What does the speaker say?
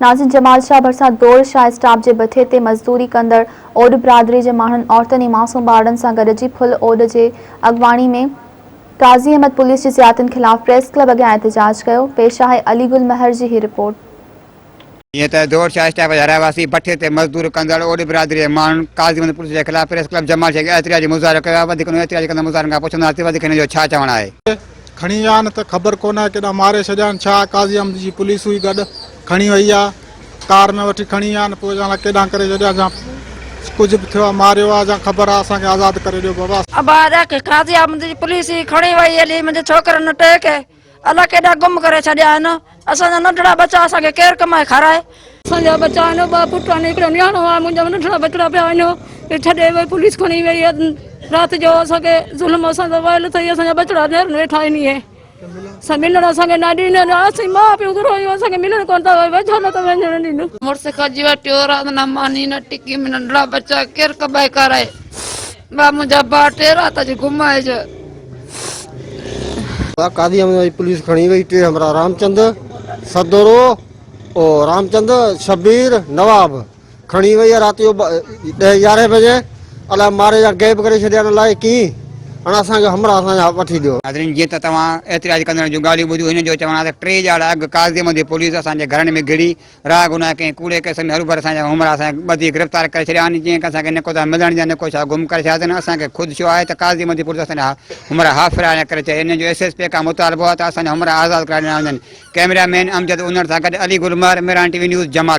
नाज़िम जमाल शाह भरिसां दौड़ शाह स्टाफ के बठे ते मज़दूरी कंदड़ ओड बिरादरी के माण्हुनि औरतुनि ऐं मासूम ॿारनि सां गॾिजी फुल ओड जे अॻवाणी में काज़ी अहमद पुलिस की ज़ियादतियुनि ख़िलाफ़ प्रेस क्लब अॻियां एहतजाज कयो। पेश आहे अली गुल महर जी ही रिपोर्ट। ये तो दौड़ शाह स्टाफ हरावासी बठे ते मजदूर कंदड़ ओड बिरादरी माण्हुनि काज़ी अहमद पुलिस के खिलाफ प्रेस क्लब जमाल शेख एहतजाजी मुज़ाहिरो कयो। वधीक एहतजाज कंदड़ मुज़ाहिरनि खां पुछंदासीं वधीक हिन जो छा चवणु आहे। खणी विया आहिनि त ख़बर कोन आहे केॾा मारे छॾिया आहिनि। छा काज़ी अहमद जी पुलिस हुई गॾु खणी वई आहे, कार में वठी खणी विया आहिनि, पोइ ॼण केॾां करे छॾिया या कुझु बि थियो आहे, मारियो आहे या ख़बर आहे असांखे आज़ादु करे ॾियो बाबा। काज़ी अहमद जी पुलिस खणी वई हली मुंहिंजे छोकिरनि टे खे अलाह केॾा गुम करे छॾिया आहिनि। असांजा नंढड़ा बच्चा असांखे केरु कमाए खाराए। असांजा बच्चा आहिनि, ॿ पुट आहिनि, हिकिड़ो न्याणो आहे, मुंहिंजा नंढड़ा बचड़ा पिया आहिनि। छॾे वई पुलिस खणी वई राति जो असांखे ज़ुल्म असांजा वयल अथई। असांजा बचड़ा नेरनि वेठा आहिनि। इहे असां मिलण असांखे न ॾींदा, असीं माउ पीउ घुरो असांखे मिलण कोन था वेझो न त वञणु ॾींदो। मुड़ुस खजी वठियो, राति न मानी न टिकी, नंढड़ा बच्चा केरु कमाए खाराए। मुंहिंजा भाउ टे राति जी घुमाइजो। काज़ी अहमद पुलिस खणी वई टे हमरा रामचंद सदोरो और रामचंद शबीर नवाब खणी वई रात जो 10-11 बजे अलाए मारे या गैब करे छॾिया अलाए की हाणे असांखे हमरा असांजा वठी ॾियो। नाज़रीन जीअं त तव्हां एहतजाज कंदड़ जूं ॻाल्हियूं ॿुधियूं, हिन जो चवणु आहे त 3 ॼाण अॻु काज़ी अहमद जी पुलिस असांजे घरनि में घिड़ी राह गुनाह कंहिं कूड़े केस में हरूभर असांजा हुमरा असांखे ॿधी गिरफ़्तार करे छॾिया आहिनि। जीअं असांखे न को था मिलण जा न को छा गुम करे छॾिया अथनि। असांखे ख़ुदि छो आहे त काज़ी अहमद जी पुलिस असांजा हुमरा हाफ़िरा न करे चए। हिन जो SSP खां मुतालबो आहे त असांजा हुमरा आज़ादु कराए ॾिना वञनि। कैमरामैन अमजद उनर सां गॾु अली गुल महर, मेरान TV न्यूज़ जमाल।